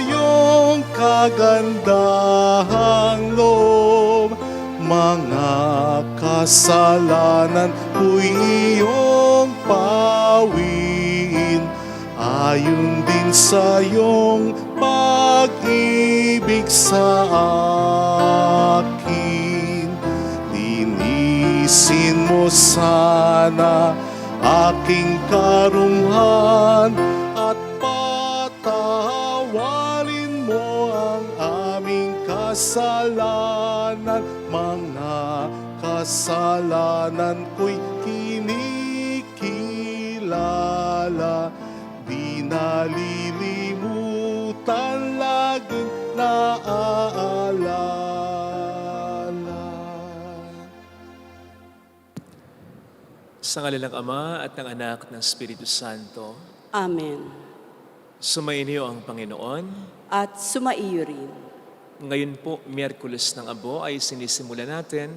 iyong kagandahang loob. Mga kasalanan ko'y iyong pawiin, ayon din sa iyong pag-ibig sa akin. Linisin mo sana aking karumhan at patawarin mo ang aming kasalanan. Mga kasalanan ko'y kinikilala, di nalilimutan, laging naaalala. Sa ngalan ng Ama at ng Anak at ng Espiritu Santo. Amen. Sumainyo ang Panginoon. At sumaiyo rin. Ngayon po, Miyerkules ng Abo, ay sinisimula natin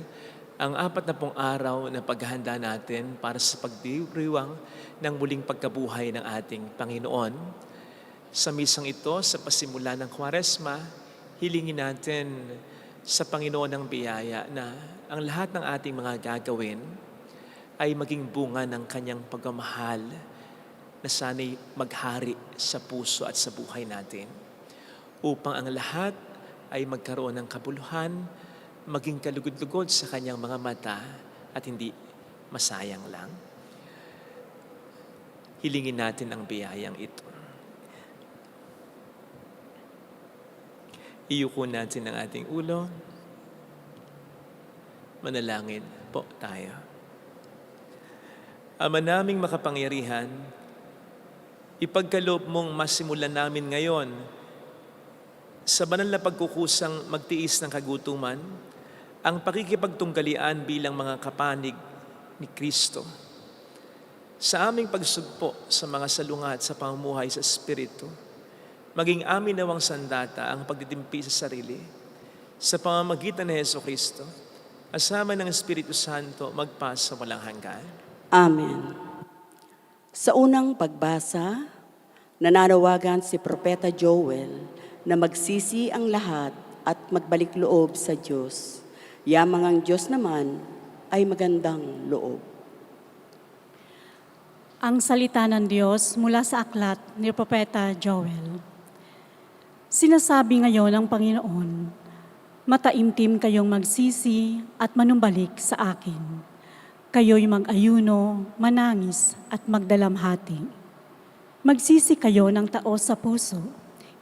ang 40 araw na paghahanda natin para sa pagdiriwang ng muling pagkabuhay ng ating Panginoon. Sa misang ito, sa pasimula ng Kwaresma, hilingin natin sa Panginoon ang biyaya na ang lahat ng ating mga gagawin ay maging bunga ng kanyang pagmamahal na sana'y maghari sa puso at sa buhay natin, upang ang lahat ay magkaroon ng kabuluhan, maging kalugod-lugod sa kanyang mga mata at hindi masayang lang. Hilingin natin ang biyayang ito. Iyuko natin ang ating ulo. Manalangin po tayo. Ama naming makapangyarihan, ipagkaloob mong masimulan namin ngayon sa banal na pagkukusang magtiis ng kagutuman, ang pakikipagtunggalian bilang mga kapanig ni Kristo. Sa aming pagsugpo sa mga salungat sa pamumuhay sa Espiritu, maging amin nawang sandata ang pagtitimpi sa sarili sa pamamagitan ni Jesucristo, asama ng Espiritu Santo magpa sa walang hanggan. Amen. Sa unang pagbasa, nananawagan si Propeta Joel na magsisi ang lahat at magbalik loob sa Diyos. Yamang ang Diyos naman ay magandang loob. Ang salita ng Diyos mula sa aklat ni Propeta Joel. Sinasabi ngayon ng Panginoon, mataimtim kayong magsisi at manumbalik sa akin. Kayo'y mag-ayuno, manangis at magdalamhati. Magsisi kayo ng taos sa puso,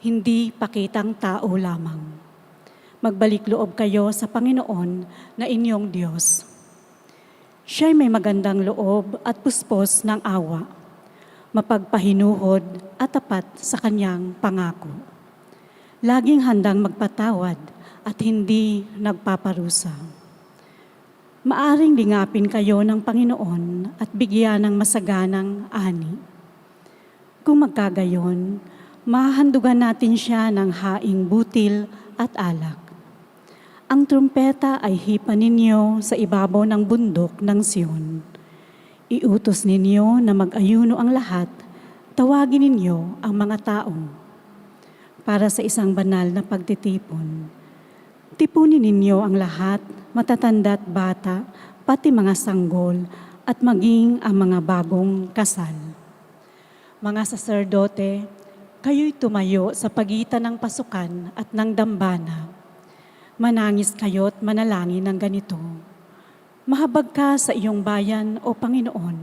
hindi pakitang tao lamang. Magbalik loob kayo sa Panginoon na inyong Diyos. Siya'y may magandang loob at puspos ng awa, mapagpahinuhod at tapat sa kanyang pangako. Laging handang magpatawad at hindi nagpaparusa. Maaring lingapin kayo ng Panginoon at bigyan ng masaganang ani. Kung magkagayon, mahahandugan natin siya ng haing butil at alak. Ang trumpeta ay hipan ninyo sa ibabaw ng bundok ng Sion. Iutos ninyo na mag-ayuno ang lahat, tawagin ninyo ang mga tao para sa isang banal na pagtitipon. Tipunin ninyo ang lahat, matatanda at bata, pati mga sanggol, at maging ang mga bagong kasal. Mga saserdote, kayo'y tumayo sa pagitan ng pasukan at ng dambana. Manangis kayo't manalangin ng ganito. Mahabag ka sa iyong bayan, O Panginoon.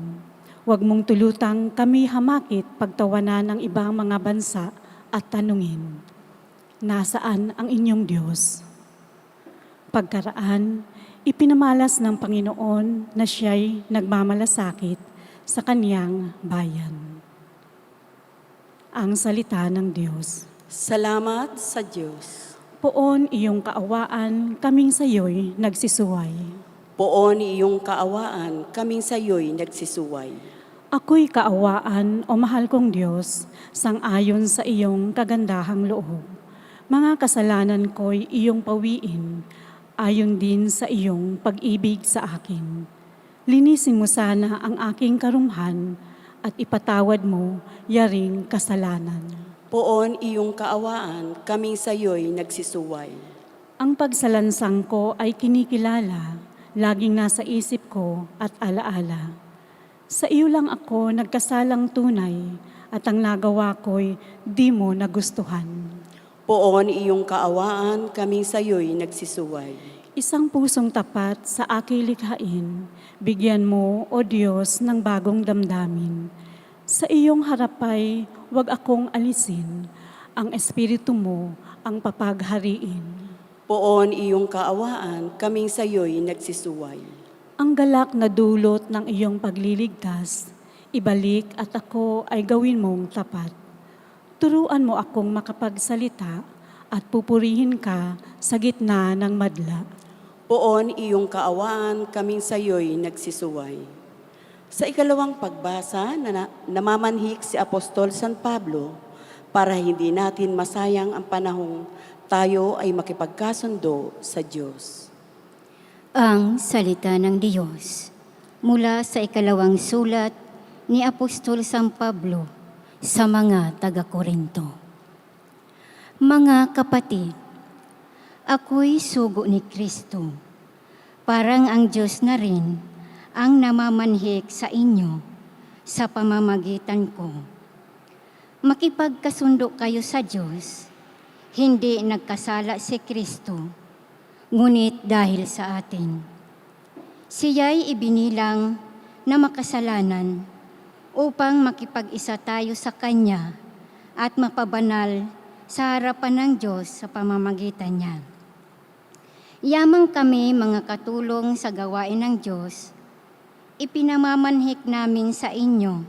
Huwag mong tulutang kami hamakit pagtawanan ng ibang mga bansa at tanungin, nasaan ang inyong Diyos? Pagkaraan, ipinamalas ng Panginoon na siya'y nagmamalasakit sa kaniyang bayan. Ang salita ng Diyos. Salamat sa Diyos. Poon iyong kaawaan, kaming sayo'y nagsisuway. Poon iyong kaawaan, kaming sayo'y nagsisuway. Ako'y kaawaan, O mahal kong Diyos, sang-ayon sa iyong kagandahang loob. Mga kasalanan ko'y iyong pawiin, ayon din sa iyong pag-ibig sa akin. Linisin mo sana ang aking karumhan at ipatawad mo yaring kasalanan. Poon iyong kaawaan, kaming sayo'y nagsisuway. Ang pagsalansang ko ay kinikilala, laging nasa isip ko at alaala. Sa iyo lang ako nagkasalang tunay, at ang nagawa ko'y di mo nagustuhan. Poon iyong kaawaan, kaming sayo'y nagsisuway. Isang pusong tapat sa aking likhain, bigyan mo, O Diyos, ng bagong damdamin. Sa iyong harapay, huwag akong alisin, ang espiritu mo ang papaghariin. Poon iyong kaawaan, kaming sayo'y nagsisuway. Ang galak na dulot ng iyong pagliligtas, ibalik at ako ay gawin mong tapat. Turuan mo akong makapagsalita at pupurihin ka sa gitna ng madla. Poon iyong kaawaan, kaming sayo'y nagsisuway. Sa ikalawang pagbasa, namamanhik si Apostol San Pablo para hindi natin masayang ang panahong tayo ay makipagkasundo sa Diyos. Ang salita ng Diyos mula sa ikalawang sulat ni Apostol San Pablo sa mga taga-Korinto. Mga kapatid, ako'y sugo ni Kristo. Parang ang Diyos na rin ang namamanhik sa inyo sa pamamagitan ko. Makipagkasundo kayo sa Diyos, hindi nagkasala si Kristo, ngunit dahil sa atin. Siya'y ibinilang na makasalanan upang makipag-isa tayo sa Kanya at mapabanal sa harapan ng Diyos sa pamamagitan niya. Yamang kami mga katulong sa gawain ng Diyos, ipinamamanhik namin sa inyo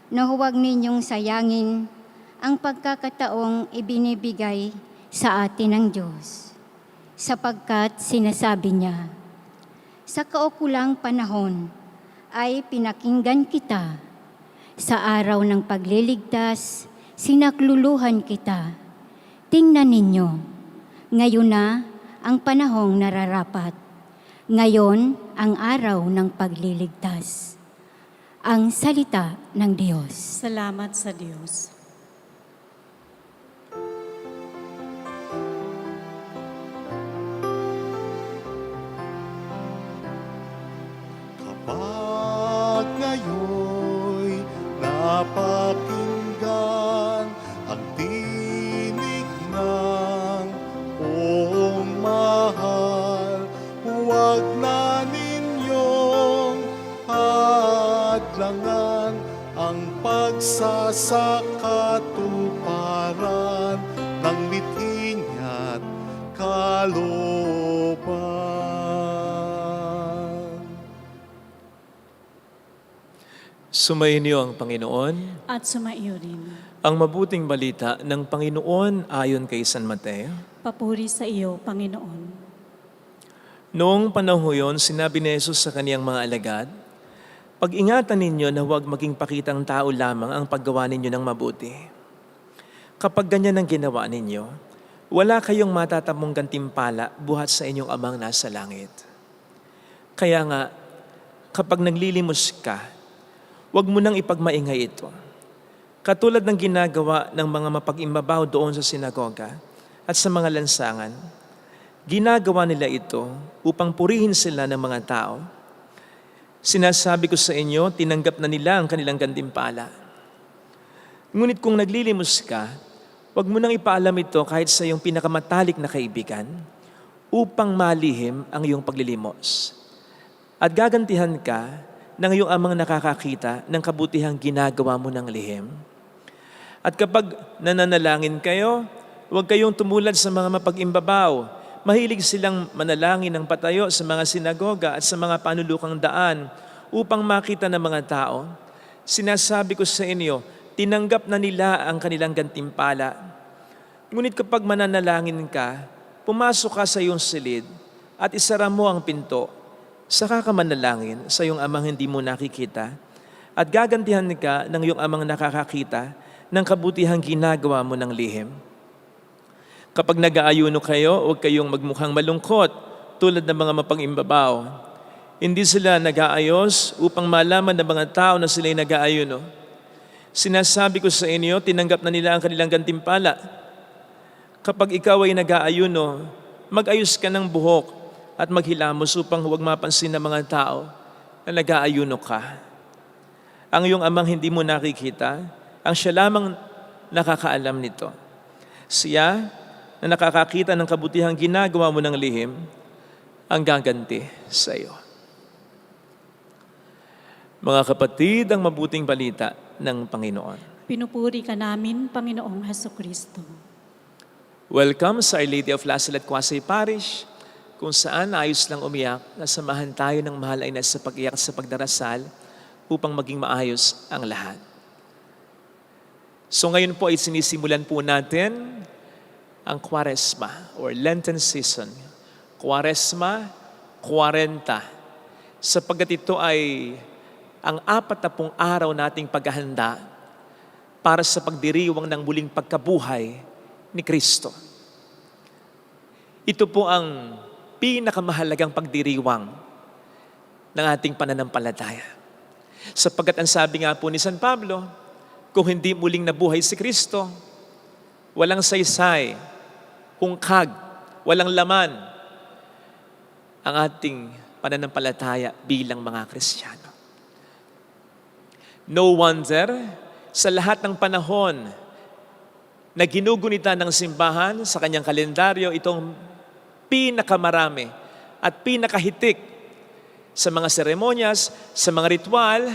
na huwag ninyong sayangin ang pagkakataong ibinibigay sa atin ng Diyos. Sapagkat sinasabi niya, sa kaukulang panahon ay pinakinggan kita, sa araw ng pagliligtas, sinakluluhan kita. Tingnan ninyo, ngayon na ang panahong nararapat. Ngayon ang araw ng pagliligtas. Ang salita ng Diyos. Salamat sa Diyos. Kapag ngayon'y napakinggan ang tinig ng Poong mahal, huwag na ninyong hadlangan ang pagsasakatuparan ng mithi niya't kalooban. Sumayin niyo ang Panginoon. At sumaiyo rin. Ang mabuting balita ng Panginoon ayon kay San Mateo. Papuri sa iyo, Panginoon. Noong panahon yon, sinabi ni Jesus sa kaniyang mga alagad, pag-ingatan ninyo na huwag maging pakitang tao lamang ang paggawa ninyo ng mabuti. Kapag ganyan ang ginawa ninyo, wala kayong matatamong gantimpala buhat sa inyong amang nasa langit. Kaya nga, kapag naglilimos ka, huwag mo nang ipagmaingay ito. Katulad ng ginagawa ng mga mapag-imbabaw doon sa sinagoga at sa mga lansangan, ginagawa nila ito upang purihin sila ng mga tao. Sinasabi ko sa inyo, tinanggap na nila ang kanilang gantimpala. Ngunit kung naglilimos ka, huwag mo nang ipaalam ito kahit sa iyong pinakamatalik na kaibigan upang malihim ang iyong paglilimos. At gagantihan ka ng iyong amang nakakakita ng kabutihang ginagawa mo ng lihim. At kapag nananalangin kayo, huwag kayong tumulad sa mga mapag-imbabaw. Mahilig silang manalangin ng patayo sa mga sinagoga at sa mga panulukang daan upang makita ng mga tao. Sinasabi ko sa inyo, tinanggap na nila ang kanilang gantimpala. Ngunit kapag mananalangin ka, pumasok ka sa iyong silid at isara mo ang pinto. Saka ka manalangin sa iyong amang hindi mo nakikita at gagantihan ka ng iyong amang nakakakita ng kabutihang ginagawa mo ng lihim. Kapag nag-aayuno kayo, huwag kayong magmukhang malungkot tulad ng mga mapag-imbabaw. Hindi sila nag-aayos upang malaman ng mga tao na sila'y nag-aayuno. Sinasabi ko sa inyo, tinanggap na nila ang kanilang gantimpala. Kapag ikaw ay nag-aayuno, mag-ayos ka ng buhok at maghilamos upang huwag mapansin ng mga tao na nag-aayuno ka. Ang iyong amang hindi mo nakikita, ang siya lamang nakakaalam nito. Siya na nakakakita ng kabutihang ginagawa mo ng lihim, ang gaganti sa iyo. Mga kapatid, ang mabuting balita ng Panginoon. Pinupuri ka namin, Panginoong Hesukristo. Welcome sa Our Lady of Lasalle at Quasay Parish, kung saan ayos lang umiyak, nasamahan tayo ng mahal ay nasa pag-iyak sa pagdarasal upang maging maayos ang lahat. So ngayon po ay sinisimulan po natin ang Quaresma or Lenten season. Quaresma, 40. Sapagkat ito ay ang 40 araw nating paghahanda para sa pagdiriwang ng muling pagkabuhay ni Kristo. Ito po ang pinakamahalagang pagdiriwang ng ating pananampalataya. Sapagkat ang sabi nga po ni San Pablo, kung hindi muling nabuhay si Kristo, walang saysay, hungkag, walang laman ang ating pananampalataya bilang mga Kristiyano. No wonder, sa lahat ng panahon na ginugunita ng simbahan sa kanyang kalendaryo, itong pinakamarami at pinakahitik sa mga seremonyas, sa mga ritual,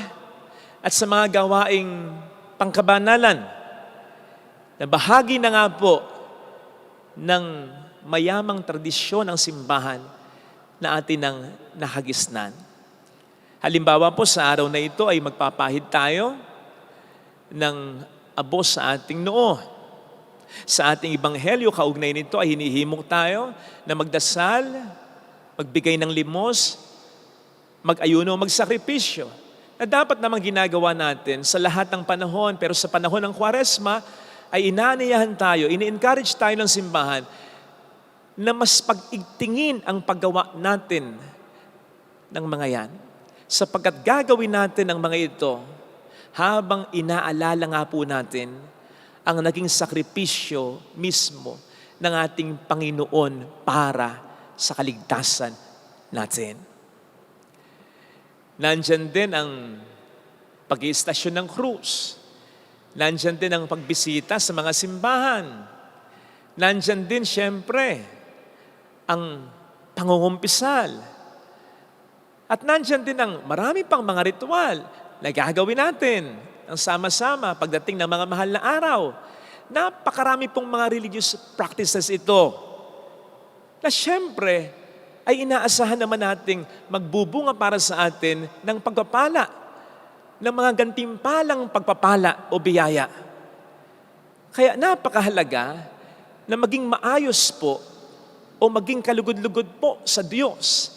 at sa mga gawaing pangkabanalan na bahagi na nga po ng mayamang tradisyon ng simbahan na atin ang nakagisnan. Halimbawa po sa araw na ito ay magpapahid tayo ng abo sa ating noo. Sa ating ebanghelyo, kaugnay nito ay hinihimok tayo na magdasal, magbigay ng limos, mag-ayuno, magsakripisyo. Na dapat namang ginagawa natin sa lahat ng panahon, pero sa panahon ng Quaresma ay inaaniyahan tayo, ini-encourage tayo ng simbahan na mas pag-igtingin ang paggawa natin ng mga yan. Sapagkat gagawin natin ang mga ito habang inaalala nga po natin ang naging sakripisyo mismo ng ating Panginoon para sa kaligtasan natin. Nandyan din ang pag-iistasyon ng krus. Nandyan din ang pagbisita sa mga simbahan. Nandyan din, siyempre, ang pangungumpisal. At nandyan din ang marami pang mga ritual na gagawin natin ang sama-sama pagdating ng mga mahal na araw. Napakarami pong mga religious practices ito na siyempre ay inaasahan naman nating magbubunga para sa atin ng pagpapala, ng mga gantimpalang pagpapala o biyaya. Kaya napakahalaga na maging maayos po o maging kalugod-lugod po sa Diyos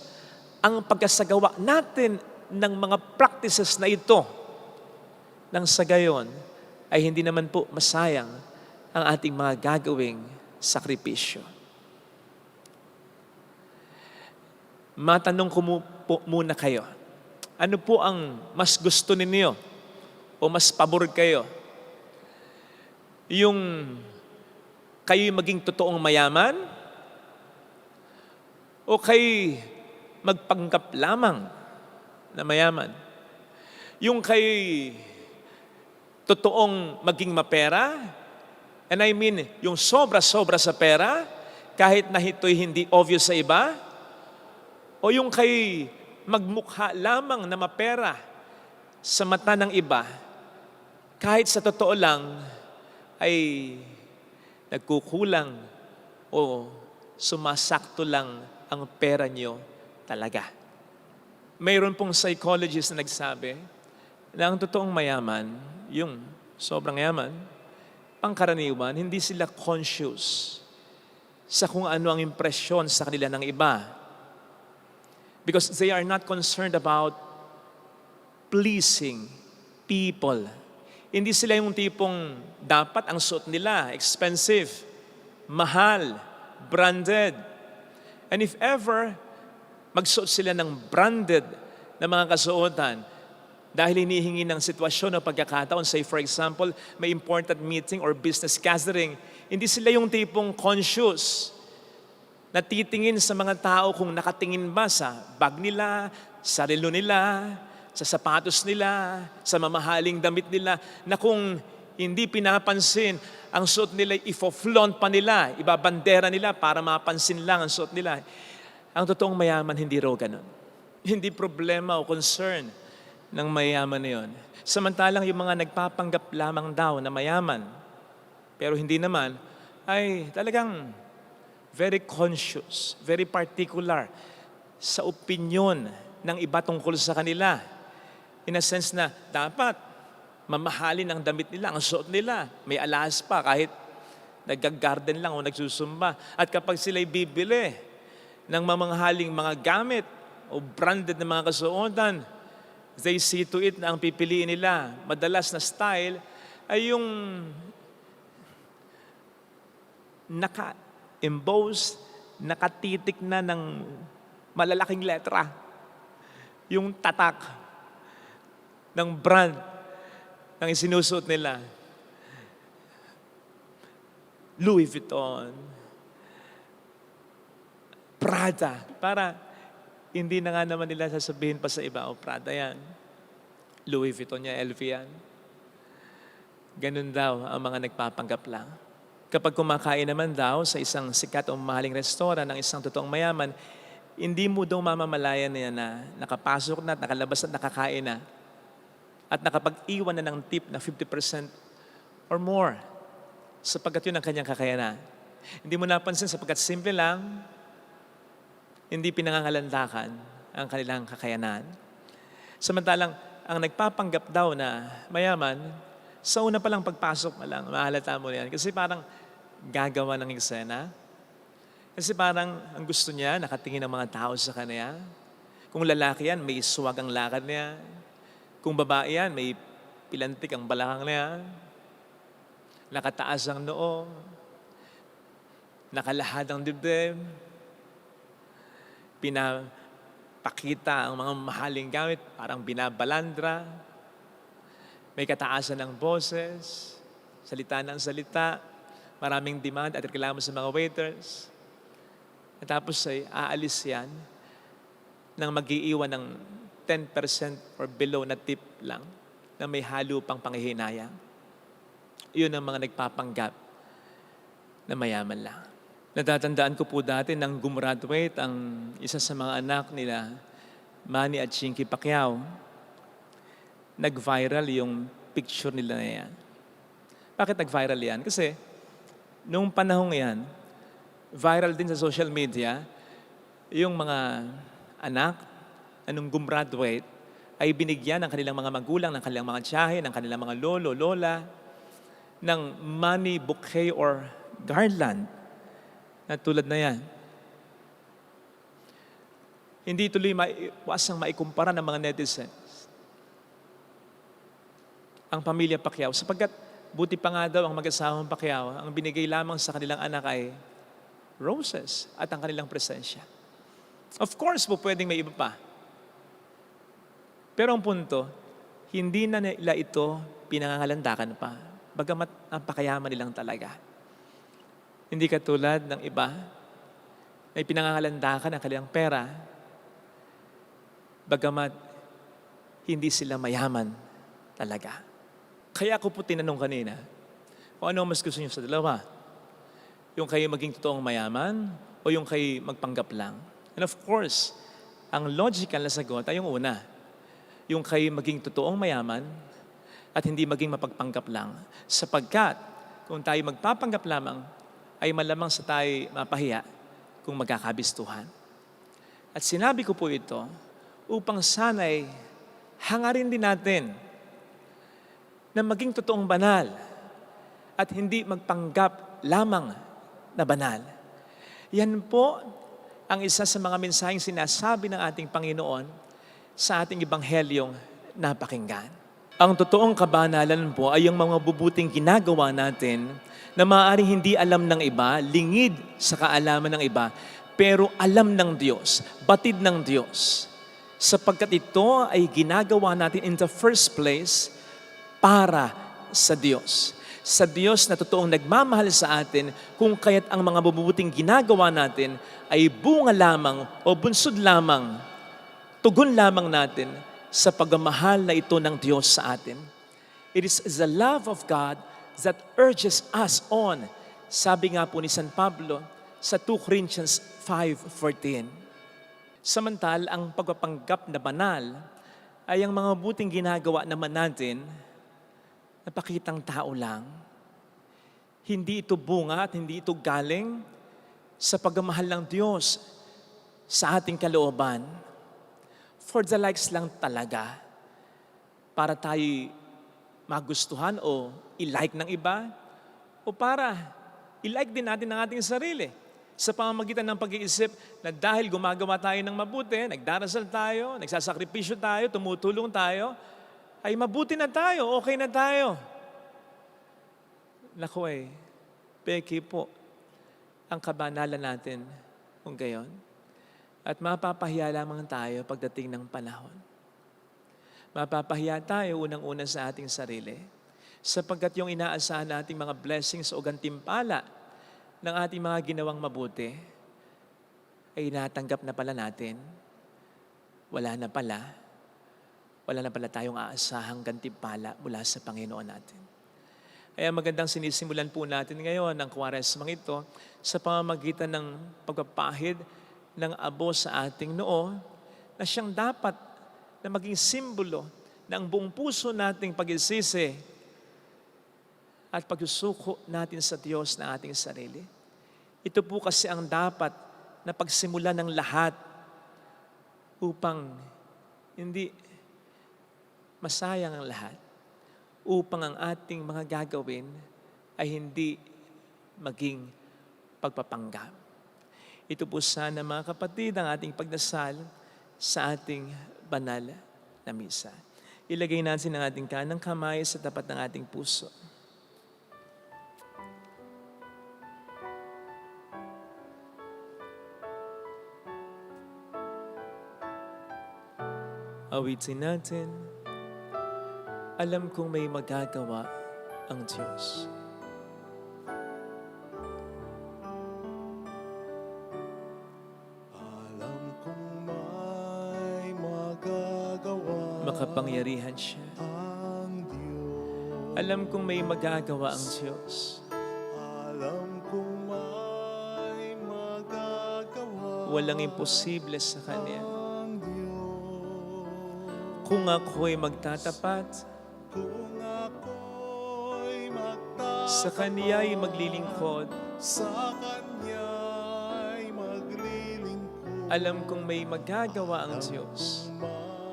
ang pagkasagawa natin ng mga practices na ito, nang sa gayon ay hindi naman po masayang ang ating mga gagawing sakripisyo. Matanong ko po muna kayo, ano po ang mas gusto ninyo o mas pabor kayo? Yung kayo'y maging totoong mayaman o kayo'y magpanggap lamang na mayaman? Yung kayo'y totoong maging mapera, and I mean yung sobra-sobra sa pera, kahit na ito'y hindi obvious sa iba, o yung kayo'y magmukha lamang na mapera sa mata ng iba, kahit sa totoo lang ay nagkukulang o sumasakto lang ang pera nyo talaga. Mayroon pong psychologist na nagsabi na ang totoong mayaman, yung sobrang yaman, pangkaraniwan, hindi sila conscious sa kung ano ang impresyon sa kanila ng iba. Because they are not concerned about pleasing people. Hindi sila yung tipong dapat ang suot nila, expensive, mahal, branded. And if ever magsuot sila ng branded na mga kasuotan, Dahil hinihingi ng sitwasyon o pagkakataon, say for example, may important meeting or business gathering, hindi sila yung tipong conscious na titingin sa mga tao kung nakatingin ba sa bag nila, sa relo nila, sa sapatos nila, sa mamahaling damit nila, na kung hindi pinapansin ang suot nila, ifo-flaunt pa nila, ibabandera nila para mapansin lang ang suot nila. Ang totoong mayaman, hindi raw ganun. Hindi problema o concern ng mayaman na yun. Samantalang yung mga nagpapanggap lamang daw na mayaman, pero hindi naman, ay talagang very conscious, very particular sa opinion ng iba tungkol sa kanila. In a sense na dapat mamahalin ang damit nila, ang suot nila. May alas pa kahit nag-garden lang o nagsusumba. At kapag sila'y bibili ng mamanghaling mga gamit o branded na mga kasuotan, they see to it na ang pipiliin nila, madalas na style, ay yung naka-embossed, nakatitik na ng malalaking letra. Yung tatak ng brand ng isinusuot nila. Louis Vuitton, Prada, para hindi na nga naman nila sasabihin pa sa iba, Prada yan, Louis Vuitton yan, LV yan. Ganun daw ang mga nagpapanggap lang. Kapag kumakain naman daw sa isang sikat o mahaling restaurant ng isang totoong mayaman, hindi mo daw mamamalayan niya na nakapasok na at nakalabas at nakakain na at nakapag-iwan na ng tip na 50% or more sapagkat yun ang kanyang kakayanan. Hindi mo napansin sapagkat simple lang, hindi pinangangalandakan ang kanilang kakayanan. Samantalang, ang nagpapanggap daw na mayaman, sa una palang pagpasok pa lang, mahalata mo yan. Kasi parang gagawa ng eksena. Kasi parang ang gusto niya, nakatingin ang mga tao sa kanya. Kung lalaki yan, may swag ang lakad niya. Kung babae yan, may pilantik ang balakang niya. Nakataas ang noo. Nakalahad ang dibdib. Pinapakita ang mga mahaling gamit, parang binabalandra. May kataasan ng boses, salita ng salita, maraming demand at reklamo sa mga waiters. At tapos ay aalis yan nang mag-iiwan ng 10% or below na tip lang na may halo pang panghihinayang. Iyon ang mga nagpapanggap na mayaman lang. Natatandaan ko po dati nang gumraduate ang isa sa mga anak nila, Manny at Chinky Pacquiao. Nag-viral yung picture nila na yan. Bakit nag-viral yan? Kasi noong panahong yan, viral din sa social media, yung mga anak na nung gumraduate ay binigyan ng kanilang mga magulang, ng kanilang mga tiyahe, ng kanilang mga lolo, lola, ng money bouquet or garland na tulad na yan. Hindi tuloy maiwasang maikumpara ng mga netizens ang pamilya Pacquiao, sapagkat buti pa nga daw ang mag-asawang Pacquiao, ang binigay lamang sa kanilang anak ay roses at ang kanilang presensya. Of course po, pwedeng may iba pa. Pero ang punto, hindi na nila ito pinangangalandakan pa, bagamat ang pakayaman nilang talaga. Hindi katulad ng iba na pinangangalandakan ang kanilang pera, bagamat hindi sila mayaman talaga. Kaya ako po tinanong kanina, kung ano mas gusto niyo sa dalawa? Yung kayo maging totoong mayaman o yung kayo magpanggap lang? And of course, ang logical na sagot ay yung una. Yung kayo maging totoong mayaman at hindi maging mapagpanggap lang. Sapagkat kung tayo magpapanggap lamang, ay malamang sa tayo mapahiya kung magkakabistuhan. At sinabi ko po ito upang sana'y hangarin din natin na maging totoong banal at hindi magpanggap lamang na banal. Yan po ang isa sa mga mensaheng sinasabi ng ating Panginoon sa ating Ebanghelyong napakinggan. Ang totoong kabanalan po ay yung mga bubuting ginagawa natin na maaaring hindi alam ng iba, lingid sa kaalaman ng iba, pero alam ng Diyos, batid ng Diyos. sapagkat ito ay ginagawa natin in the first place para sa Diyos. Sa Diyos na totoong nagmamahal sa atin, kung kaya't ang mga mabubuting ginagawa natin ay bunga lamang o bunsod lamang, tugon lamang natin sa pagmamahal na ito ng Diyos sa atin. It is the love of God that urges us on. Sabi nga po ni San Pablo sa 2 Corinthians 5:14. Samantal, ang pagpapanggap na banal ay ang mga buting ginagawa naman natin napakitang tao lang. Hindi ito bunga at hindi ito galing sa pagmamahal ng Diyos sa ating kalooban. For the likes lang talaga, para tayo magustuhan o i-like ng iba, o para i-like din natin ang ating sarili sa pamamagitan ng pag-iisip na dahil gumagawa tayo ng mabuti, nagdarasal tayo, nagsasakripisyo tayo, tumutulong tayo, ay mabuti na tayo, okay na tayo. Naku peki po ang kabanalan natin kung gayon. At mapapahiya lamang tayo pagdating ng panahon. Mapapahiya tayo unang-una sa ating sarili, sapagkat yung inaasahan nating mga blessings o gantimpala ng ating mga ginawang mabuti ay natanggap na pala natin. Wala na pala tayong aasahang gantimpala mula sa Panginoon natin. Kaya magandang sinisimulan po natin ngayon ang Kwaresmang ito sa pamamagitan ng pagpapahid ng abo sa ating noo na siyang dapat na maging simbolo ng buong puso nating pag-isisi at pagsusuko natin sa Diyos na ating sarili. Ito po kasi ang dapat na pagsimula ng lahat upang hindi masayang ang lahat, upang ang ating mga gagawin ay hindi maging pagpapanggap. Ito po sana mga kapatid ang ating pagdasal sa ating banal na misa. Ilagay natin ang ating kanang kamay sa tapat ng ating puso. Awitin natin, alam kong may magagawa ang Diyos. Alam kong may magagawa Makapangyarihan siya. ang Diyos. Alam kong may magagawa ang Diyos. Alam kong may magagawa Walang imposible sa Kanya. ang Diyos. Kung ako'y magtatapat, Kung ako'y magtatapat sa Kaniya'y maglilingkod, sa Kanya'y maglilingkod. alam kong may magagawa ang Diyos.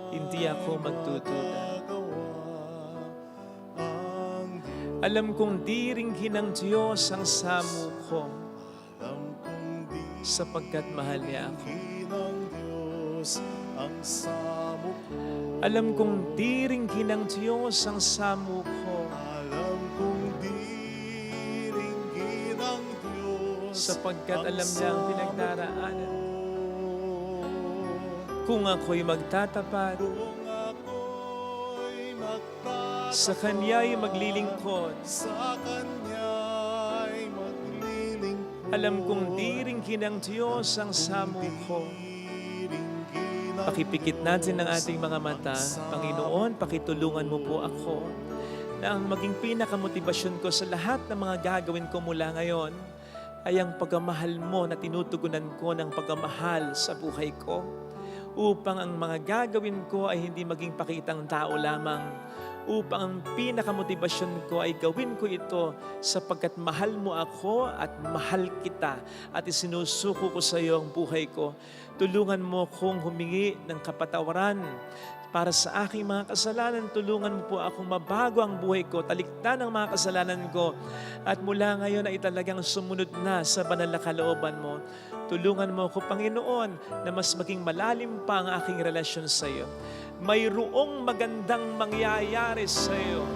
Hindi ako magtutuda. Ang Diyos. Alam kong di ringgin ng Diyos ang samo ko, Alam kong di sapagkat mahal niya ako. ng Diyos ang samo ko. Alam kong di ringgin ng Diyos ang samo ko, Alam kong di ringgin ng Diyos sapagkat ang alam niya ang samo pinagdaraanan. ko. Kung ako'y magtatapat, Kung ako'y magtatapat sa Kaniya'y maglilingkod, sa Kanya'y maglilingkod. alam kong di ringgin ng Diyos ang samo ko. Pakipikit natin ang ating mga mata. Panginoon, pakitulungan mo po ako na ang maging pinakamotibasyon ko sa lahat ng mga gagawin ko mula ngayon ay ang pagmamahal mo na tinutugunan ko ng pagmamahal sa buhay ko, upang ang mga gagawin ko ay hindi maging pakitang tao lamang, upang ang pinakamotibasyon ko ay gawin ko ito sapagkat mahal mo ako at mahal kita at isinusuko ko sa iyo ang buhay ko. Tulungan mo kong humingi ng kapatawaran para sa aking mga kasalanan. Tulungan mo po akong mabago ang buhay ko, talikdan ang mga kasalanan ko, at mula ngayon ay talagang sumunod na sa banal na kalooban mo. Tulungan mo ako, Panginoon, na mas maging malalim pa ang aking relasyon sa iyo. Mayroong magandang mangyayari sa iyo,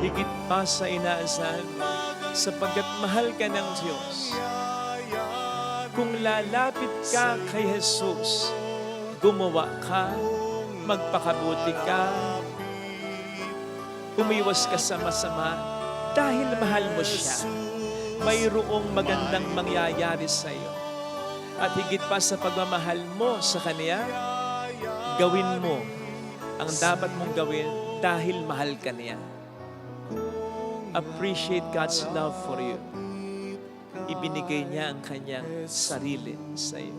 higit pa sa inaasahan mo, sapagkat mahal ka ng Diyos. Kung lalapit ka kay Jesus, gumawa ka, magpakabuti ka, umiwas ka sa masama dahil mahal mo siya. Mayroong magandang mangyayari sa iyo. At higit pa sa pagmamahal mo sa Kanya, gawin mo ang dapat mong gawin dahil mahal ka niya. Appreciate God's love for you. Ibinigay niya ang kanyang sarili sa iyo.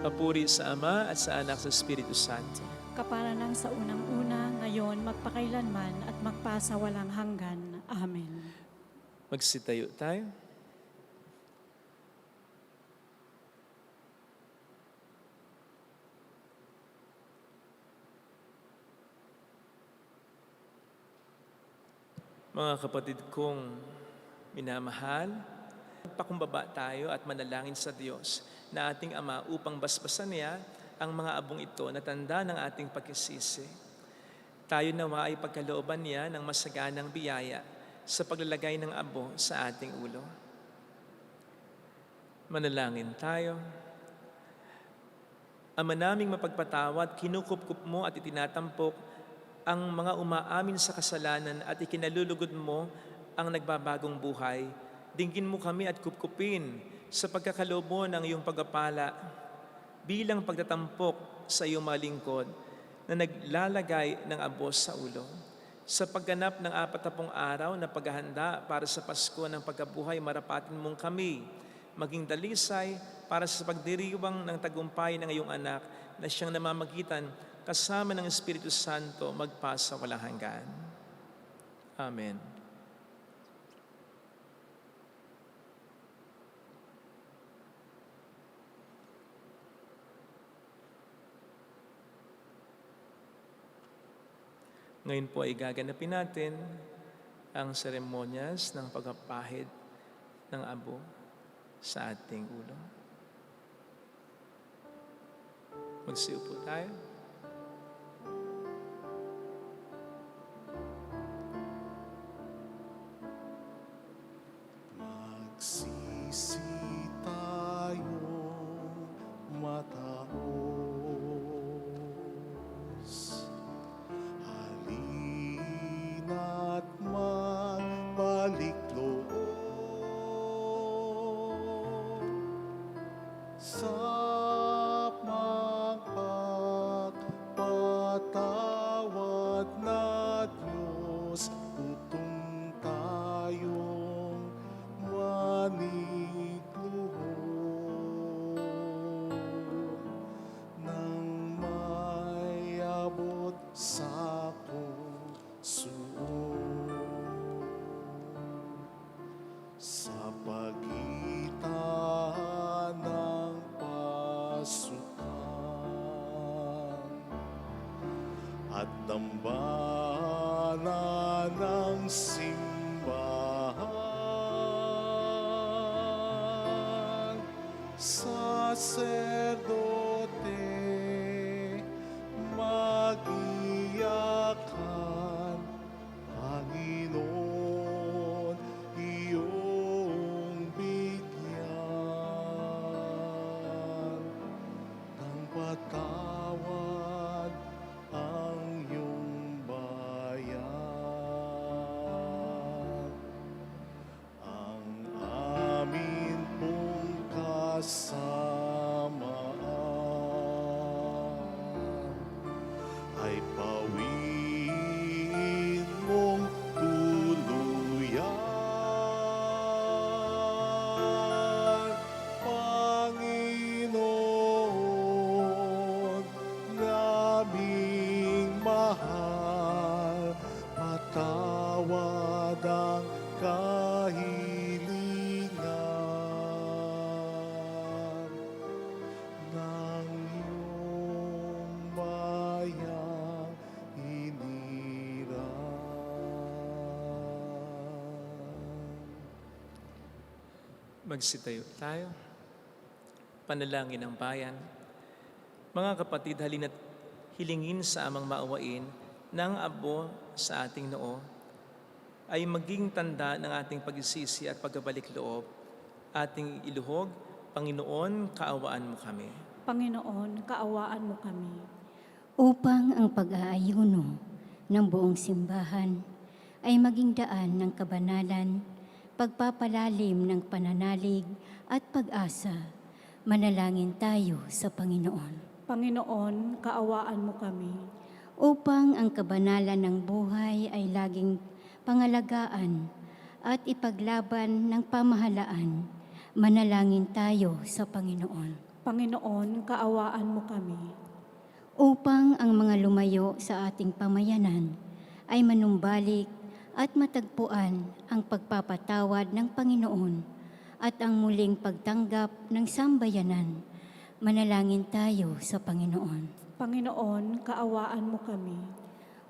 Papuri sa Ama at sa Anak sa Espiritu Santo. Kaparanan sa unang-una, ngayon, magpakailanman at magpasawalang hanggan. Amen. Magsitayo tayo. Mga kapatid kong minamahal, pakumbaba tayo at manalangin sa Diyos na ating Ama upang basbasan niya ang mga abong ito na tanda ng ating pagkisisi. Tayo nawa ay pagkalooban niya ng masaganang biyaya sa paglalagay ng abo sa ating ulo. Manalangin tayo. Ama naming mapagpatawad, kinukupkup mo at itinatampok ang mga umaamin sa kasalanan at ikinalulugod mo ang nagbabagong buhay. Dinggin mo kami at kupkupin sa pagkakaloob mo ng iyong pagpapala bilang pagtatampok sa iyong mga lingkod na naglalagay ng abo sa ulo. Sa pagganap ng 40 araw na paghahanda para sa Pasko ng pagkabuhay, marapatin mong kami maging dalisay para sa pagdiriwang ng tagumpay ng iyong anak na siyang namamagitan kasama ng Espiritu Santo magpasa walang hanggan. Amen. Ngayon po ay gaganapin natin ang seremonyas ng pagpapahid ng abo sa ating ulo. Magsiupo tayo. Magsisi tayong mataos. Halina't magbalik loob sa magpapatawad na Diyos. Tutong tayong manigluhod nang may abot sa pusoon. Sa pagitan ng pasukan at dambana ng simbahan, saserdote magiyakan, Panginoon iyong bigyan ng patawad ang iyong bayan. Ang amin pong kasamaan ay pawiin mong tuluyan, Panginoon naming mahal, patawad ang kahilingan ng iyong bayang hinirang. Magsitayo tayo. Panalangin ng bayan. Mga kapatid, halina't hilingin sa amang maawain ng abo sa ating noo ay maging tanda ng ating pagsisisi at pagbabalik loob, ating iluhog Panginoon, kaawaan mo kami. Panginoon, kaawaan mo kami. Upang ang pag-aayuno ng buong simbahan ay maging daan ng kabanalan, pagpapalalim ng pananalig at pag-asa, manalangin tayo sa Panginoon. Panginoon, kaawaan mo kami. Upang ang kabanalan ng buhay ay laging pangalagaan at ipaglaban ng pamahalaan, manalangin tayo sa Panginoon. Panginoon, kaawaan mo kami. Upang ang mga lumayo sa ating pamayanan ay manumbalik at matagpuan ang pagpapatawad ng Panginoon at ang muling pagtanggap ng sambayanan, manalangin tayo sa Panginoon. Panginoon, kaawaan mo kami.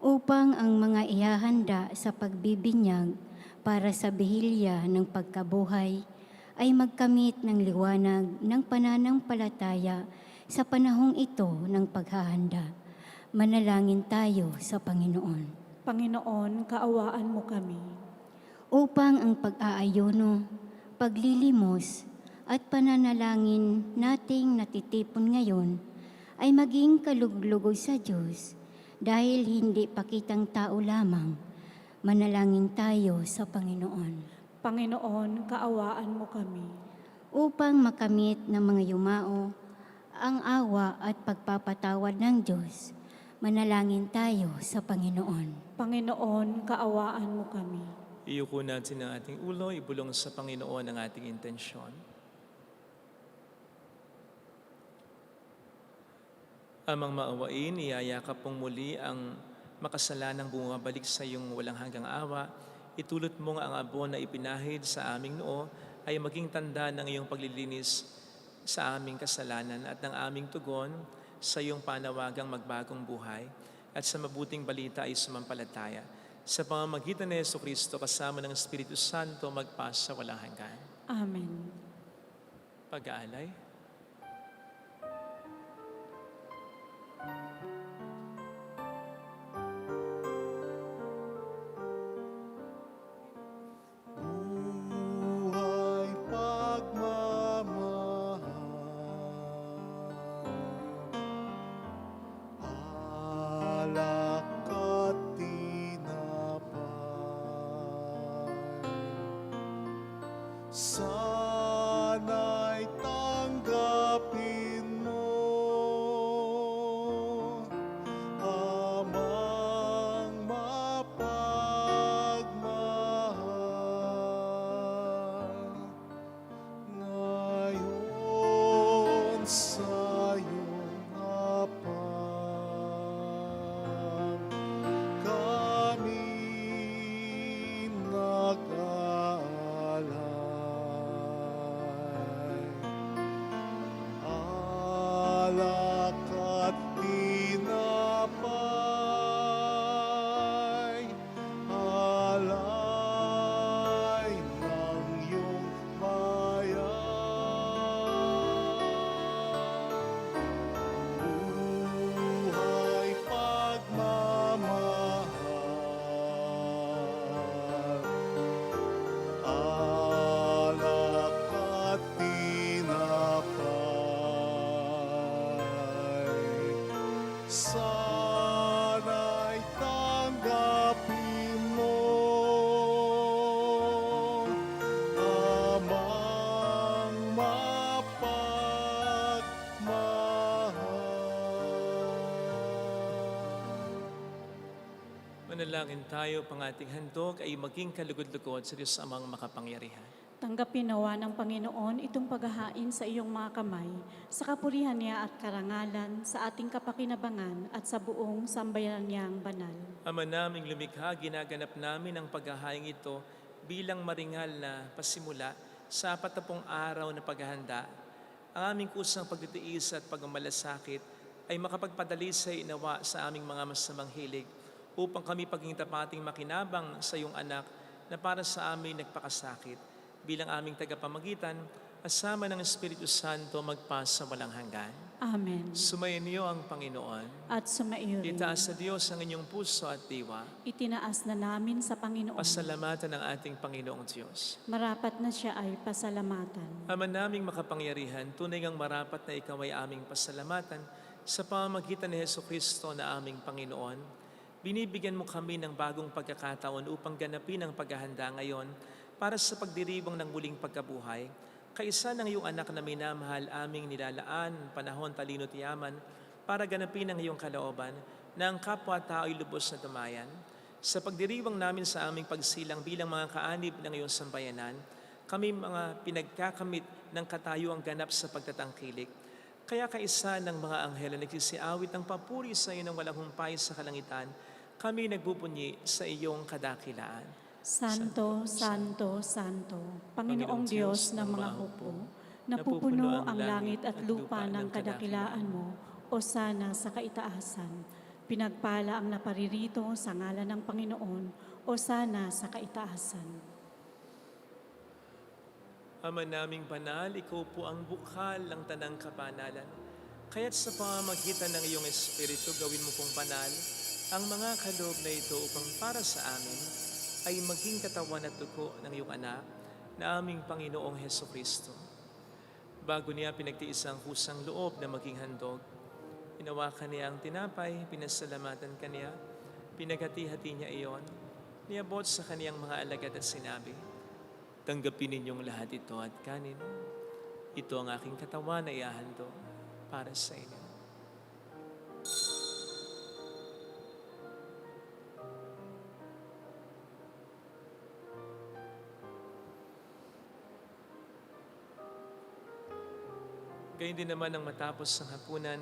Upang ang mga ihahanda sa pagbibinyag para sa bihilya ng pagkabuhay ay magkamit ng liwanag ng pananampalataya sa panahong ito ng paghahanda. Manalangin tayo sa Panginoon. Panginoon, kaawaan mo kami. Upang ang pag-aayuno, paglilimos at pananalangin nating natitipon ngayon ay maging kaluglugod sa Diyos dahil hindi pakitang tao lamang. Manalangin tayo sa Panginoon. Panginoon, kaawaan mo kami. Upang makamit ng mga yumao ang awa at pagpapatawad ng Diyos, manalangin tayo sa Panginoon. Panginoon, kaawaan mo kami. Iyuko natin ang ating ulo, ibulong sa Panginoon ang ating intensyon. Amang maawain, iyayakap mong muli ang makasalanang bumabalik sa iyong walang hanggang awa. Itulot mong ang abon na ipinahid sa aming noo ay maging tanda ng iyong paglilinis sa aming kasalanan at ng aming tugon sa iyong panawagang magbagong buhay at sa mabuting balita ay sumampalataya. Sa pamamagitan ni Jesucristo kasama ng Espiritu Santo magpasa walang hanggan. Amen. Pag-aalay. Buhay pagmamahal, alak at tinapay, sana'y tanggapin mo, amang mapagmahal, ngayon sa iyong hapag, kami nag-aalay. Alak at tinapay, alay ng iyong bayan. Buhay pagmamahal, alak at tinapay, sana'y tanggapin mo, amang mapagmahal. Manalangin tayo, pang ating handog ay maging kalugod-lugod sa Diyos amang makapangyarihan. Tanggapin nawa ng Panginoon itong paghahain sa iyong mga kamay, sa kapurihan niya at karangalan, sa ating kapakinabangan at sa buong sambayanan niyang banal. Ama naming lumikha, ginaganap namin ang paghahaing ito bilang maringal na pasimula sa 40 araw na paghahanda. Ang aming kusang pagtitiis at pagmamalasakit ay makapagpadali sa inawa sa aming mga masamang hilig upang kami paging tapating makinabang sa iyong anak na para sa amin nagpakasakit. bilang aming tagapamagitan, kasama ng Espiritu Santo magpasa walang hanggan. Amen. Sumayin niyo ang Panginoon. At sumaiyo rin. Itaas sa Diyos ang inyong puso at diwa. Itinaas na namin sa Panginoon. Pasalamatan ng ating Panginoong Diyos. Marapat na siya ay pasalamatan. Ama naming makapangyarihan, tunay ngang marapat na ikaw ay aming pasalamatan sa pamamagitan ni Jesucristo na aming Panginoon. Binibigyan mo kami ng bagong pagkakataon upang ganapin ang paghahanda ngayon para sa pagdiribong ng muling pagkabuhay. Kaisa ng iyong anak na minamahal aming nilalaan, panahon, talino at yaman, para ganapin ang iyong kalooban na ang kapwa-tao ay lubos na tumayan. Sa pagdiriwang namin sa aming pagsilang bilang mga kaanib ng iyong sambayanan, kami mga pinagkakamit ng katayuang ganap sa pagtatangkilik. Kaya kaisa ng mga anghel na nagsisiawit ng papuri sa iyo ng walang humpay sa kalangitan, kami nagbubunyi sa iyong kadakilaan. Santo, Santo, Santo, Panginoong Diyos ng mga hukbo, napupuno ang langit at lupa ng kadakilaan mo, o sana sa kaitaasan. Pinagpala ang naparirito sa ngalan ng Panginoon, o sana sa kaitaasan. Ama naming banal, ikaw po ang bukal ng tanang kapanalan. Kaya't sa pamamagitan ng iyong Espiritu, gawin mo pong banal ang mga kaloob na ito upang para sa amin ay maging katawan at dugo ng iyong anak na aming Panginoong Hesukristo. Bago niya pinagtiis ang kusang loob na maging handog, inawakan niya ang tinapay, pinasalamatan kaniya, pinaghati-hati niya iyon, niabot sa kaniyang mga alagad at sinabi, "Tanggapin ninyong lahat ito at kanin. Ito ang aking katawan na iahandog para sa inyo." Gayun din naman ang matapos ng hapunan,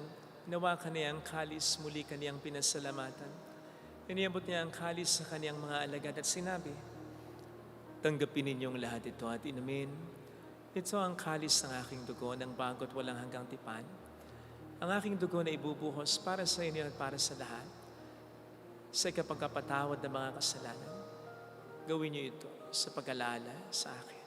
nawakan niya ang kalis, muli kaniyang pinasalamatan. Iniabot niya ang kalis sa kaniyang mga alagad at sinabi, "Tanggapin ninyong lahat ito at inumin. Ito ang kalis ng aking dugo ng bago't walang hanggang tipan. Ang aking dugo na ibubuhos para sa inyo at para sa lahat. Sa ikapagkapatawad ng mga kasalanan, gawin niyo ito sa pag-alala sa akin."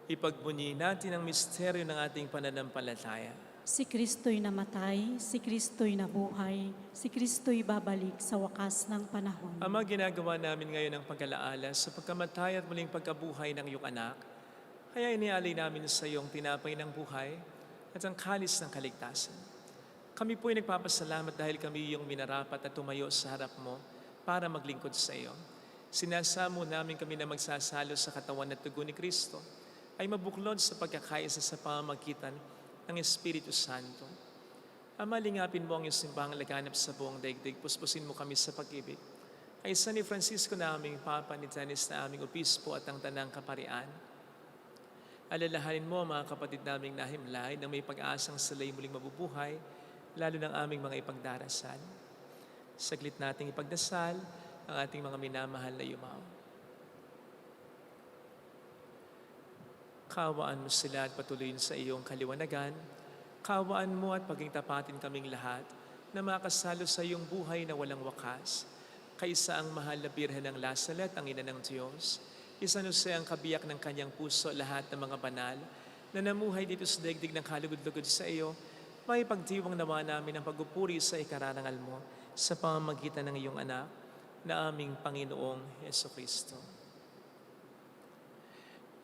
Ipagbunyi natin ang misteryo ng ating pananampalataya. Si Kristo'y namatay, si Kristo'y nabuhay, si Kristo'y babalik sa wakas ng panahon. Ama, ginagawa namin ngayon ang pag-alaala sa pagkamatay at muling pagkabuhay ng iyong anak. Kaya inialay namin sa iyong tinapay ng buhay at ang kalis ng kaligtasan. Kami po'y nagpapasalamat dahil kami iyong minarapat at tumayo sa harap mo para maglingkod sa iyo. Sinasamo namin kami na magsasalo sa katawan at dugo ni Kristo ay mabuklod sa pagkakaisa sa pamamagitan ng Espiritu Santo. Ama, lingapin mo ang iyong simbahang laganap sa buong daigdig. Puspusin mo kami sa pag-ibig. Ay San ni Francisco na aming Papa, ni Tanis na aming Obispo at ang Tanang Kaparian. Alalahanin mo mga kapatid naming nahimlay na may pag-asang sila'y muling mabubuhay, lalo ng aming mga ipagdarasal. Saglit nating ipagdasal ang ating mga minamahal na yumaw. Kawaan mo sila at patuloyin sa iyong kaliwanagan. Kawaan mo at paging tapatin kaming lahat na makasalo sa iyong buhay na walang wakas. Kaisa ang mahal na Birhen ng Lasalet, ang ina ng Diyos. Isa Jose ang kabiyak ng kanyang puso, lahat ng mga banal na namuhay dito sa daigdig ng kalugod-lugod sa iyo. May pagdiwang nawa namin ang pagpupuri sa ikararangal mo sa pamamagitan ng iyong anak na aming Panginoong Hesukristo.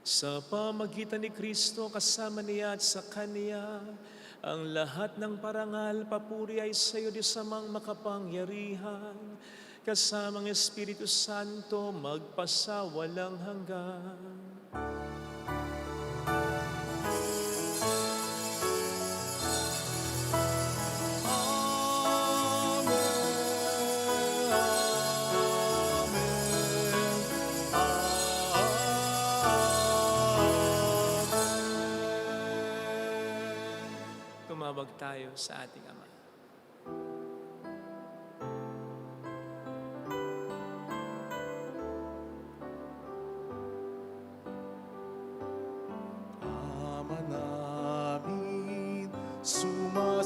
Sa pamagitan ni Kristo, kasama niya at sa Kanya, ang lahat ng parangal, papuri ay sa iyo, Diyos amang makapangyarihan, kasamang Espiritu Santo, magpasawalang hanggan. Tumawag tayo sa ating Ama.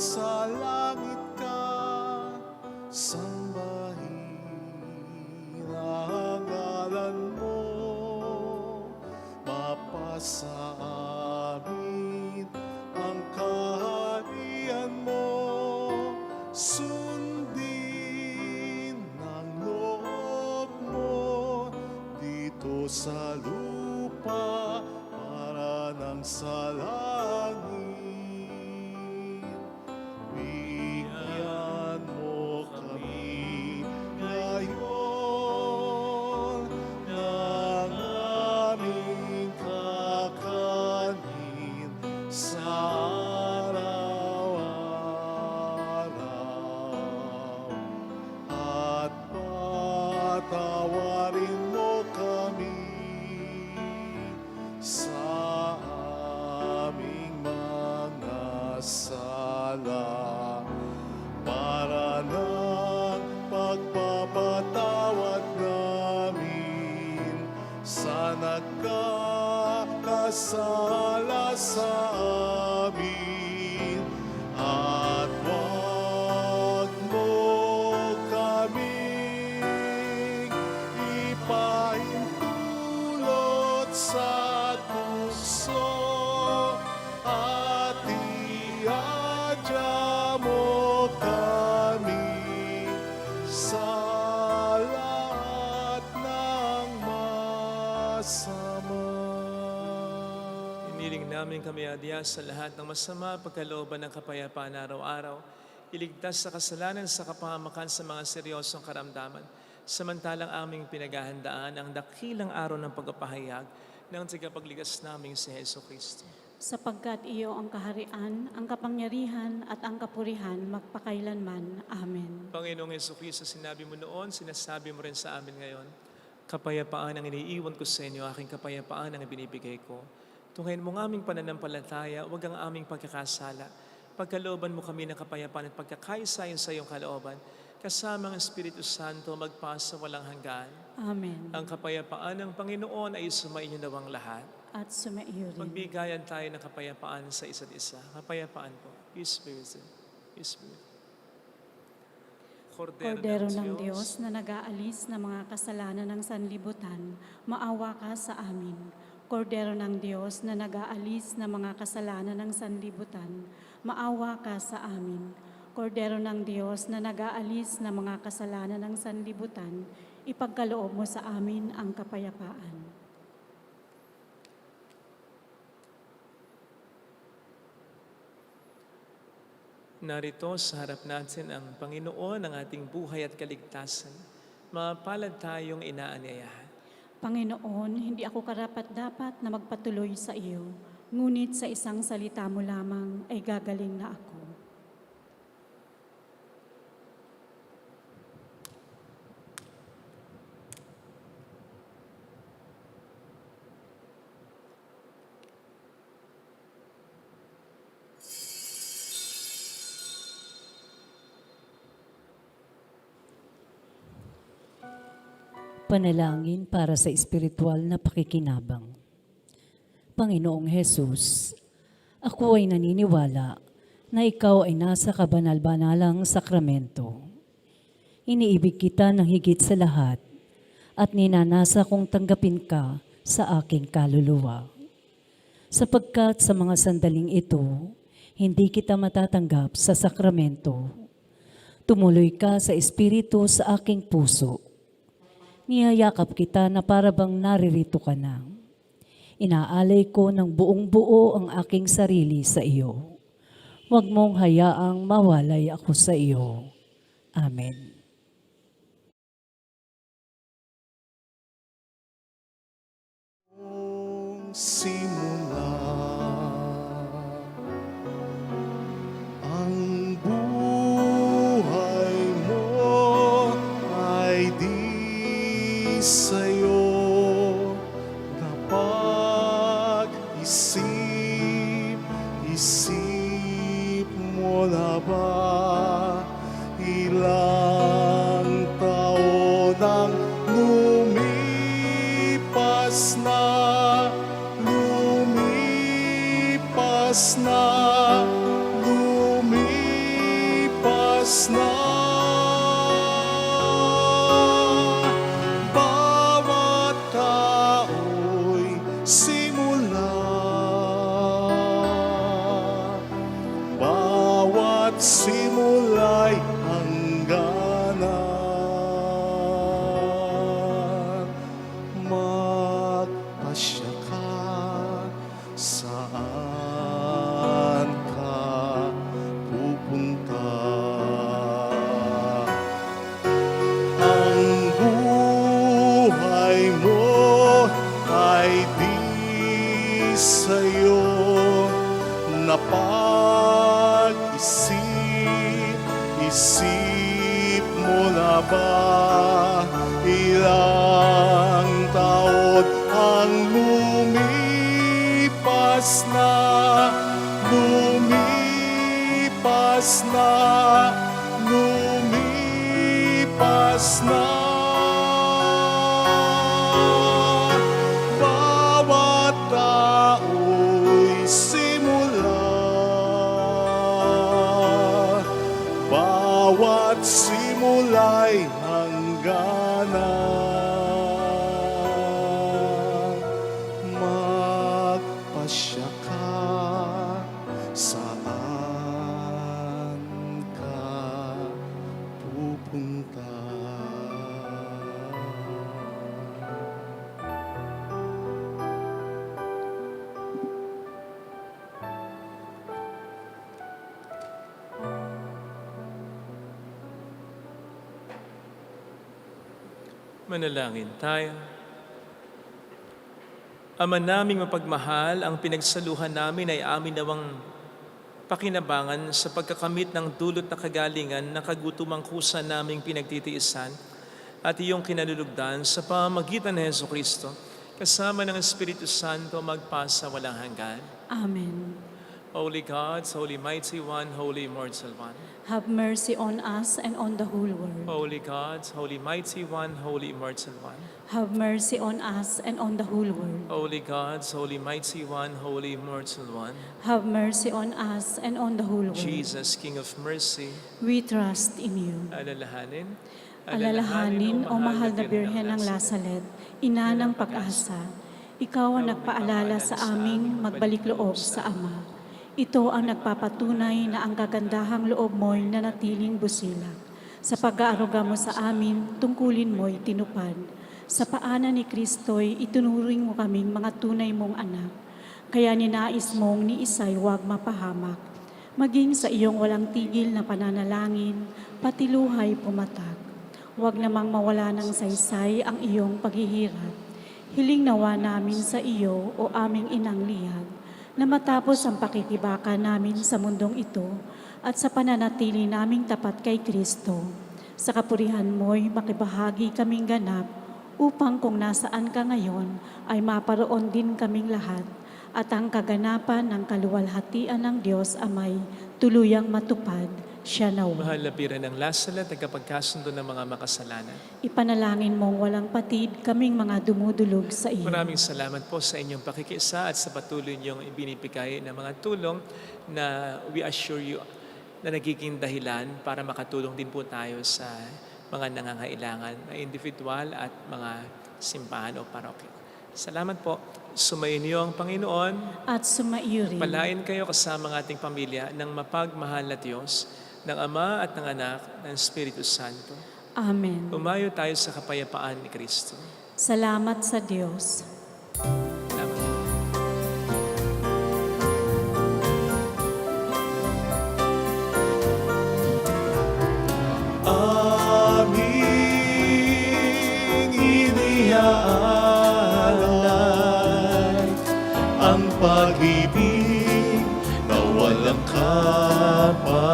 nasa langit ka, sambahin ang ngalan mo, mapasa amin ang kaharian mo, sundin ang loob mo dito sa lupa para nang sa langit. Bigyan mo kami ngayon ng aming kakanin sa araw-araw, at patawarin mo kami sa aming mga sala, para ng pagpapatawad namin sa nagkakasala sa amin, at wag mo kaming ipahintulot sa tukso, at iadya mo kami sa lahat ng masama. Iniling namin kami adya sa lahat ng masama, pagkalooban ng kapayapaan araw-araw, iligtas sa kasalanan sa kapahamakan sa mga seryosong karamdaman, samantalang aming pinaghahandaan ang dakilang araw ng pagpapahayag ng tagapagligtas naming si Heso Kristo. Sapagkat iyo ang kaharian, ang kapangyarihan at ang kapurihan magpakailanman. Amen. Panginoong Heso Kristo, sinabi mo noon, sinasabi mo rin sa amin ngayon, kapayapaan ang iniiwan ko sa inyo, aking kapayapaan ang ibinibigay ko. Tunghayin mo ng aming pananampalataya, huwag ang aming pagkakasala. Pagkalooban mo kami ng kapayapaan at pagkakaisayon sa iyong kalooban, kasama ang Espiritu Santo magpasa walang hanggan. Amen. Ang kapayapaan ng Panginoon ay sumainyo nawang lahat. At sumaiyo rin. Magbigayan tayo ng kapayapaan sa isa't isa. Kapayapaan po. Peace be with you. Peace be with you. Kordero ng Diyos na nag-aalis ng mga kasalanan ng sanlibutan, maawa ka sa amin. Kordero ng Diyos na nag-aalis ng mga kasalanan ng sanlibutan, maawa ka sa amin. Kordero ng Diyos na nag-aalis ng mga kasalanan ng sanlibutan, ipagkaloob mo sa amin ang kapayapaan. Narito sa harap natin ang Panginoon ng ating buhay at kaligtasan. Mapalad tayong inaanyayahan. Panginoon, hindi ako karapat-dapat na magpatuloy sa iyo, ngunit sa isang salita mo lamang ay gagaling na ako. Panalangin para sa espiritual na pakikinabang. Panginoong Hesus, ako ay naniniwala na ikaw ay nasa kabanal-banalang sakramento. Iniibig kita ng higit sa lahat at ninanasa kong tanggapin ka sa aking kaluluwa. Sapagkat sa mga sandaling ito, hindi kita matatanggap sa sakramento. Tumuloy ka sa espiritu sa aking puso. Niyayakap kita na para bang naririto ka na. Inaalay ko ng buong buo ang aking sarili sa iyo. Huwag mong hayaang mawalay ako sa iyo. Amen. Simula ang buhay mo ay di sa'yo napag-isip. Isip mo na ba ilang taon ang lumipas na? Lumipas na, lumipas simula'y hangganan. Magpasya ka, saan ka pupunta? Ang buhay mo ay di sa'yo napag-isip. Isip mo na ba ilang taon ang lumipas na, lumipas na, lumipas na. Bawat tao'y simula, bawat simula'y hangganan. Magpasya ka, saan ka pupunta? Manalangin tayo. Ama naming mapagmahal, ang pinagsaluhan namin ay amin nawang pakinabangan sa pagkakamit ng dulot na kagalingan na kagutumang kusa naming pinagtitiisan at iyong kinalulugdan sa pamamagitan ni Jesucristo, kasama ng Espiritu Santo magpasa walang hanggan. Amen. Holy God, Holy Mighty One, Holy Immortal One. Have mercy on us and on the whole world. Holy God, Holy Mighty One, Holy Immortal One. Have mercy on us and on the whole world. Holy God, Holy Mighty One, Holy Immortal One. Have mercy on us and on the whole world. Jesus, King of Mercy, We trust in you. alalahanin. Alalahanin, O mahal na Birhen ng Lasalet, ina ng pag-asa, ikaw ang nagpaalala sa aming magbalik loob sa Ama. Ito ang nagpapatunay na ang kagandahang loob mo'y nanatiling busilak. Sa pag-aaruga mo sa amin, tungkulin mo'y tinupad. Sa paanan ni Kristo'y itunuring mo kaming mga tunay mong anak. Kaya ninais mong ni Isay huwag mapahamak. Maging sa iyong walang tigil na pananalangin, pati luhay pumatak. Huwag namang mawala ng saysay ang iyong paghihirap. Hiling nawa namin sa iyo o aming inang lihag, na matapos ang pakikibaka namin sa mundong ito at sa pananatili naming tapat kay Kristo. Sa kapurihan mo'y makibahagi kaming ganap upang kung nasaan ka ngayon ay maparoon din kaming lahat at ang kaganapan ng kaluwalhatian ng Diyos Amay tuluyang matupad. Siya nawa. Mahal na Birhen ng Lasalet, nagkapagkasundo ng mga makasalanan. Ipanalangin mong walang patid kaming mga dumudulog sa iyo. Maraming salamat po sa inyong pakikiisa at sa patuloy niyong ibinibigay na mga tulong na we assure you na nagiging dahilan para makatulong din po tayo sa mga nangangailangan na individual at mga simbahan o parokya. Salamat po. Sumayin niyo ang Panginoon. At sumaiyo rin. Palain kayo kasama ng ating pamilya ng mapagmahal na Diyos, ng Ama at ng Anak, ng Espiritu Santo. Amen. Umayo tayo sa kapayapaan ni Kristo. Salamat sa Diyos. Salamat. Aming iniaalay ang pag-ibig na walang kapantay.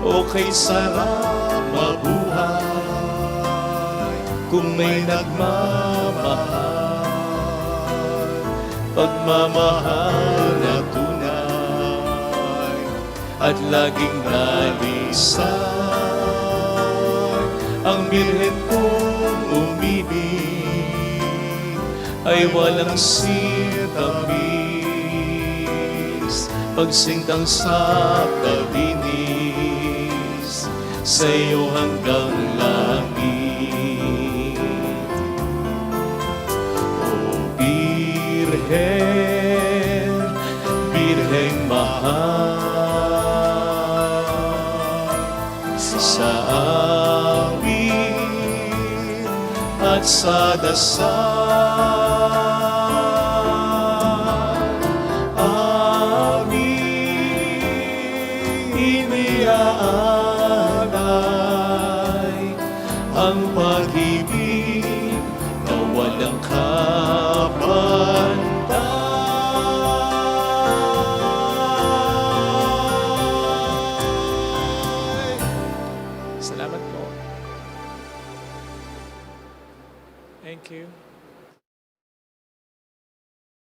O kay sarap mabuhay kung may nagmamahal, pagmamahal na tunay at laging nalisay. Ang Birhen kong umibig ay walang sintamis, pagsingtang sa kabinis sa iyo hanggang langit. O Birhen, Birheng mahal, sa dasal.